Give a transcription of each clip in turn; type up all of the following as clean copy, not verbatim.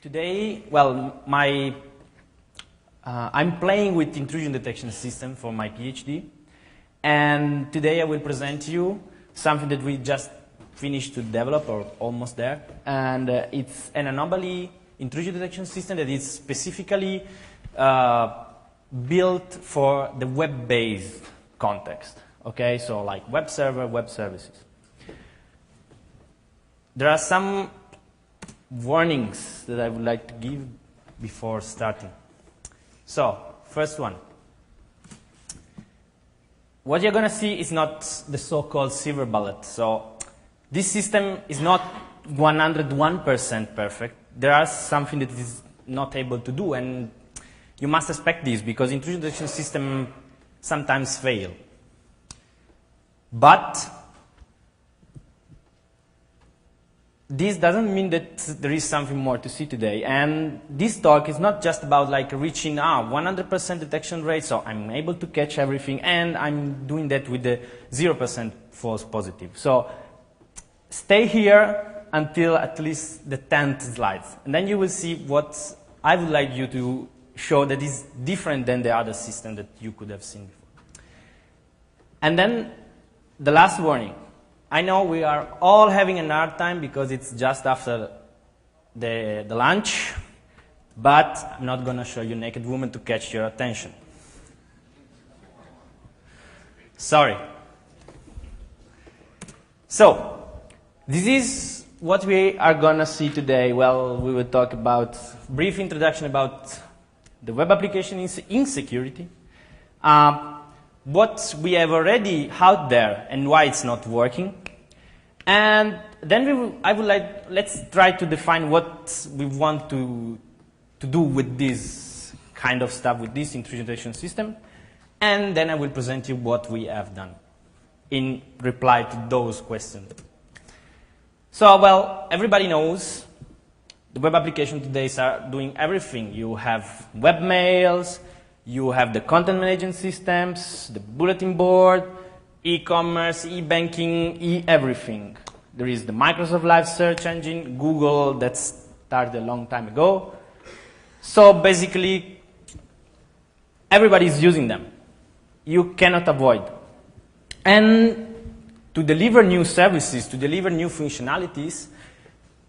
Today, I'm playing with intrusion detection system for my PhD, and today I will present you something that we just finished to develop, or almost there, and it's an anomaly intrusion detection system that is specifically built for the web-based context. Okay, so like web server, web services. There are some warnings that I would like to give before starting. So, first one. What you're going to see is not the so-called silver bullet. So, this system is not 101% perfect. There are something that it is not able to do, and you must expect this because intrusion detection systems sometimes fail. But this doesn't mean that there is something more to see today. And this talk is not just about like reaching 100% detection rate, so I'm able to catch everything, and I'm doing that with the 0% false positive. So stay here until at least the 10th slide. And then you will see what I would like you to show that is different than the other system that you could have seen before. And then the last warning. I know we are all having a hard time because it's just after the lunch, but I'm not going to show you naked woman to catch your attention. Sorry. So, this is what we are going to see today. Well, we will talk about brief introduction about the web application insecurity, what we have already out there and why it's not working. And then let's try to define what we want to do with this kind of stuff, with this intrusion detection system. And then I will present you what we have done in reply to those questions. So, well, everybody knows the web application today are doing everything. You have webmails, you have the content management systems, the bulletin board, e-commerce, e-banking, everything. There is the Microsoft Live search engine, Google, that started a long time ago. So basically, everybody is using them. You cannot avoid. And to deliver new services, to deliver new functionalities,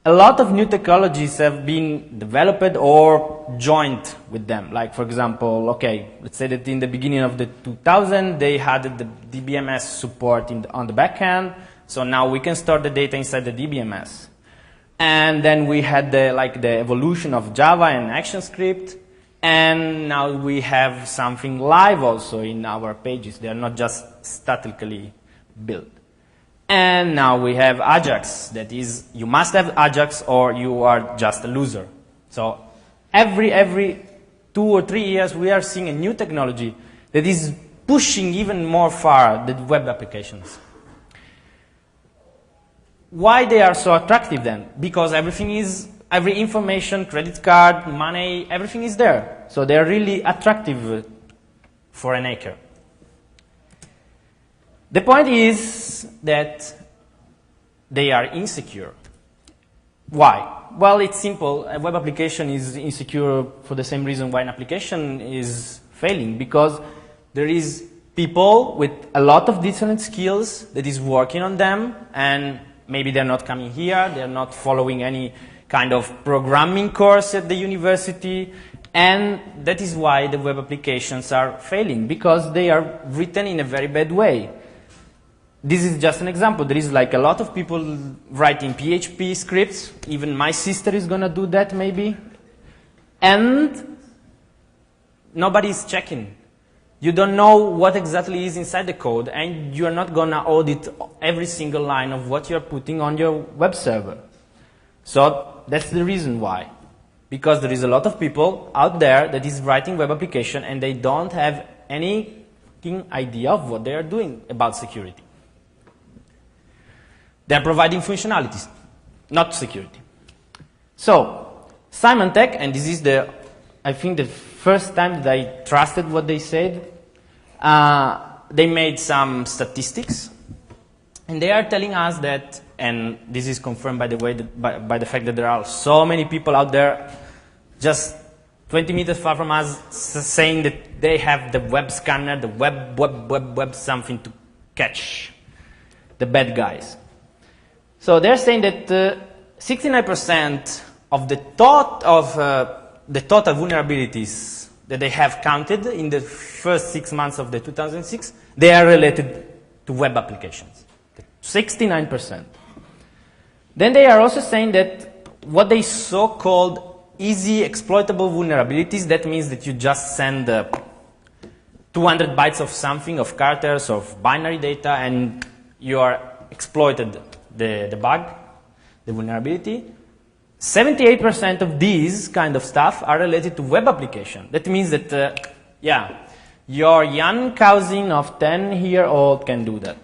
a lot of new technologies have been developed or joined with them. Like, for example, let's say that in the beginning of the 2000s, they had the DBMS support on the back end. So now we can store the data inside the DBMS. And then we had the evolution of Java and ActionScript. And now we have something live also in our pages. They are not just statically built. And now we have Ajax. That is, you must have Ajax or you are just a loser. So every 2 or 3 years we are seeing a new technology that is pushing even more far the web applications. Why they are so attractive then? Because every information, credit card, money, everything is there. So they are really attractive for an hacker. The point is that they are insecure. Why? Well, it's simple. A web application is insecure for the same reason why an application is failing, because there is people with a lot of different skills that is working on them, and maybe they're not coming here, they're not following any kind of programming course at the university, and that is why the web applications are failing, because they are written in a very bad way. This is just an example. There is like a lot of people writing PHP scripts. Even my sister is going to do that maybe. And nobody is checking. You don't know what exactly is inside the code, and you are not going to audit every single line of what you're putting on your web server. So that's the reason why. Because there is a lot of people out there that is writing web application and they don't have any idea of what they are doing about security. They're providing functionalities, not security. So, Symantec, and this is I think the first time that I trusted what they said, they made some statistics, and they are telling us that, and this is confirmed by the way by the fact that there are so many people out there just 20 meters far from us, saying that they have the web scanner, the web something to catch the bad guys. So they're saying that 69% of the total vulnerabilities that they have counted in the first 6 months of the 2006, they are related to web applications. 69%. Then they are also saying that what they so-called easy exploitable vulnerabilities, that means that you just send 200 bytes of something, of characters, of binary data, and you are exploited the bug, the vulnerability. 78% of these kind of stuff are related to web application. That means that, your young cousin of 10-year-old can do that.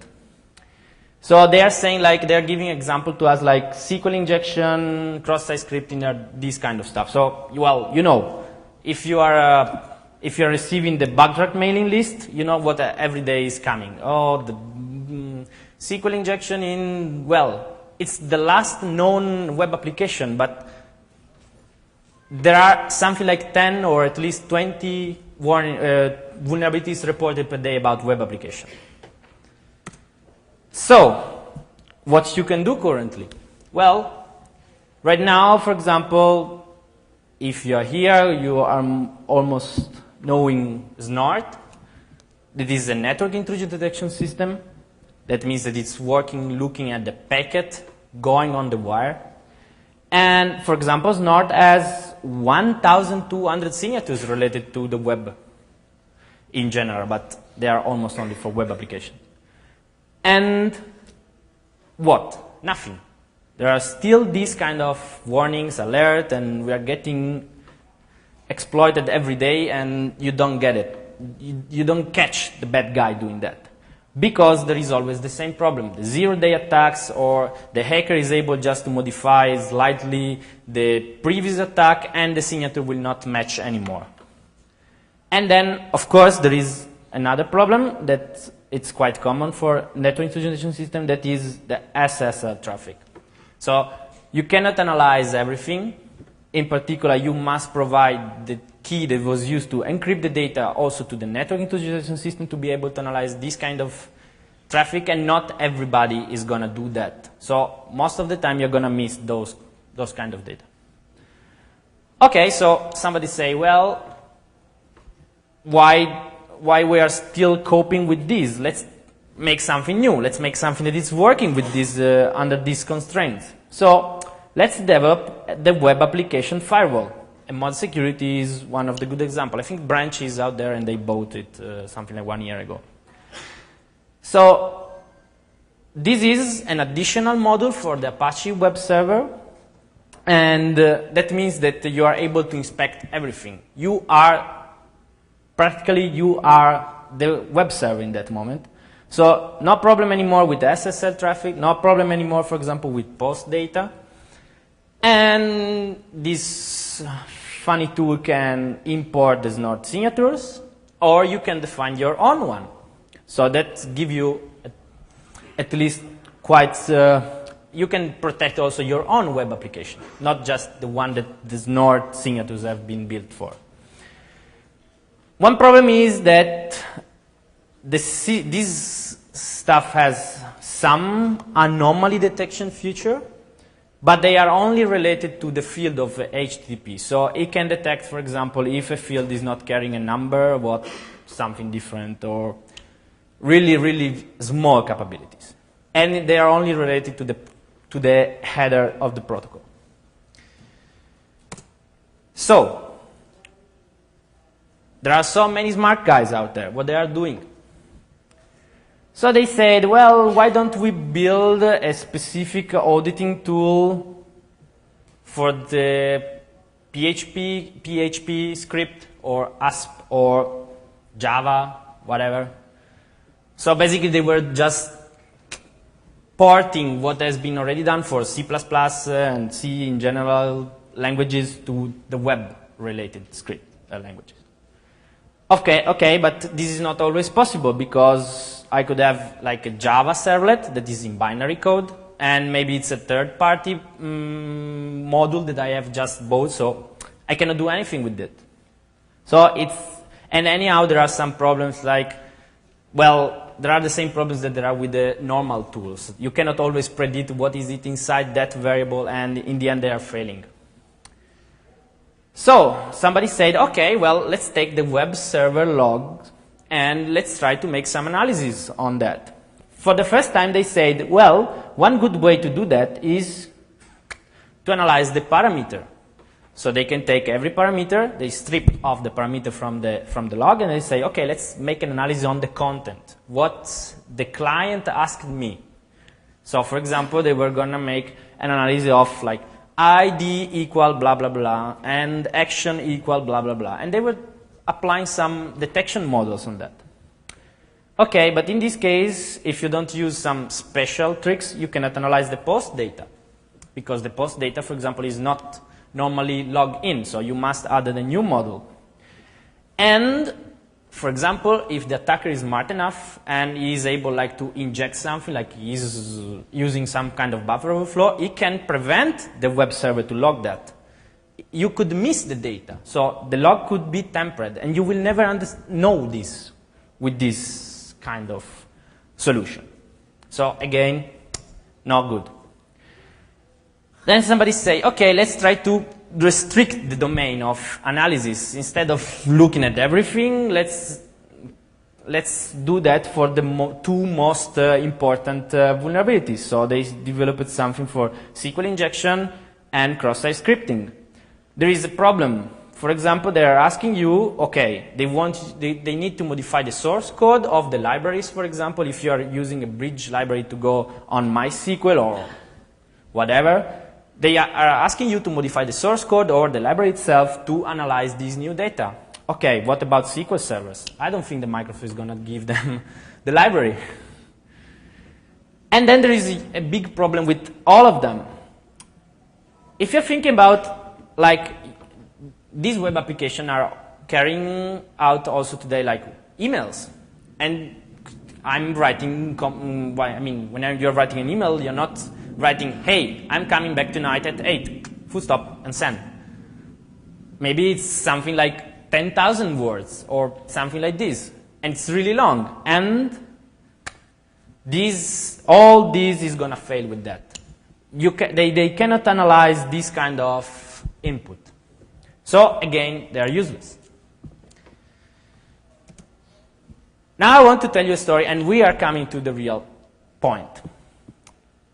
So they are saying, like, they're giving example to us, like SQL injection, cross-site scripting, this kind of stuff. So, well, you know, if you're receiving the bugtrack mailing list, you know what every day is coming. Oh, the SQL injection in, well, it's the last known web application, but there are something like 10 or at least 20 vulnerabilities reported per day about web application. So, what you can do currently? Well, right now, for example, if you are here, you are almost knowing Snort. That is a network intrusion detection system. That means that it's working, looking at the packet going on the wire. And, for example, Snort has 1,200 signatures related to the web in general, but they are almost only for web application. And what? Nothing. There are still these kind of warnings, alert, and we are getting exploited every day, and you don't get it. You don't catch the bad guy doing that. Because there is always the same problem. The zero-day attacks, or the hacker is able just to modify slightly the previous attack, and the signature will not match anymore. And then, of course, there is another problem that it's quite common for network intrusion detection system, that is the SSL traffic. So you cannot analyze everything. In particular, you must provide the key that was used to encrypt the data also to the network intrusion detection system to be able to analyze this kind of traffic, and not everybody is going to do that. So most of the time you're going to miss those kind of data. Okay, so somebody say, well, why we are still coping with this? Let's make something new. Let's make something that is working with this under these constraints. So let's develop the web application firewall. And mod security is one of the good examples. I think Branch is out there and they bought it something like 1 year ago. So this is an additional module for the Apache web server. And that means that you are able to inspect everything. Practically, you are the web server in that moment. So no problem anymore with SSL traffic, no problem anymore, for example, with post data. And this funny tool can import the Snort signatures, or you can define your own one. So that gives you at least quite, you can protect also your own web application, not just the one that the Snort signatures have been built for. One problem is that this stuff has some anomaly detection feature, but they are only related to the field of HTTP. So it can detect, for example, if a field is not carrying a number, something different, or really, really small capabilities. And they are only related to the header of the protocol. So there are so many smart guys out there. What they are doing? So they said, well, why don't we build a specific auditing tool for the PHP script, or ASP, or Java, whatever. So basically they were just porting what has been already done for C++ and C in general languages to the web-related script languages. Okay, but this is not always possible, because I could have like a Java servlet that is in binary code, and maybe it's a third-party module that I have just bought, so I cannot do anything with it. So and anyhow, there are some problems like, well, there are the same problems that there are with the normal tools. You cannot always predict what is it inside that variable, and in the end they are failing. So somebody said, okay, well, let's take the web server log and let's try to make some analysis on that. For the first time they said, well, one good way to do that is to analyze the parameter. So they can take every parameter, they strip off the parameter from the log, and they say, okay, let's make an analysis on the content. What the client asked me. So for example, they were going to make an analysis of like ID equal blah, blah, blah, and action equal blah, blah, blah. And they were applying some detection models on that. Okay, but in this case, if you don't use some special tricks, you cannot analyze the post data. Because the post data, for example, is not normally logged in, so you must add a new model. And, for example, if the attacker is smart enough and he is able like to inject something, like he is using some kind of buffer overflow, he can prevent the web server to log that. You could miss the data, so the log could be tampered, and you will never know this with this kind of solution. So again, not good. Then somebody say, okay, let's try to restrict the domain of analysis. Instead of looking at everything, let's do that for the two most important vulnerabilities. So they developed something for SQL injection and cross-site scripting. There is a problem. For example, they are asking you, okay, they need to modify the source code of the libraries, for example, if you are using a bridge library to go on MySQL or whatever. They are asking you to modify the source code or the library itself to analyze these new data. Okay, what about SQL servers? I don't think the Microsoft is going to give them the library. And then there is a big problem with all of them. If you're thinking about, like, these web applications are carrying out also today, like, emails. And I'm writing, when you're writing an email, you're not writing, hey, I'm coming back tonight at 8, full stop, and send. Maybe it's something like 10,000 words or something like this, and it's really long. And all this is going to fail with that. They cannot analyze this kind of input. So again, they are useless. Now I want to tell you a story, and we are coming to the real point.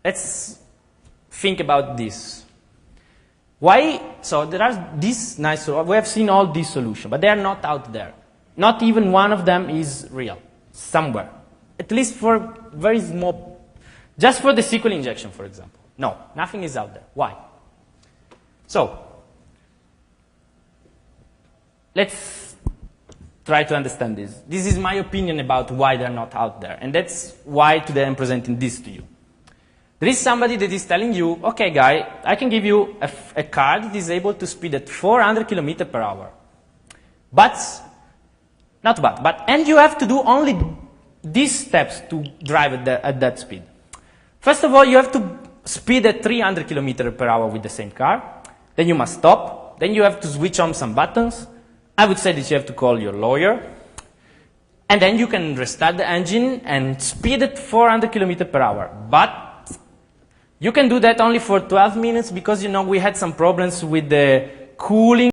Let's think about this. Why? So there are these nice, we have seen all these solutions, but they are not out there. Not even one of them is real, somewhere. At least for very small, just for the SQL injection, for example. No, nothing is out there. Why? So, let's try to understand this. This is my opinion about why they're not out there, and that's why today I'm presenting this to you. There is somebody that is telling you, okay, guy, I can give you a car that is able to speed at 400 kilometers per hour. And you have to do only these steps to drive at that speed. First of all, you have to speed at 300 kilometers per hour with the same car. Then you must stop. Then you have to switch on some buttons. I would say that you have to call your lawyer. And then you can restart the engine and speed at 400 kilometers per hour. But you can do that only for 12 minutes because, we had some problems with the cooling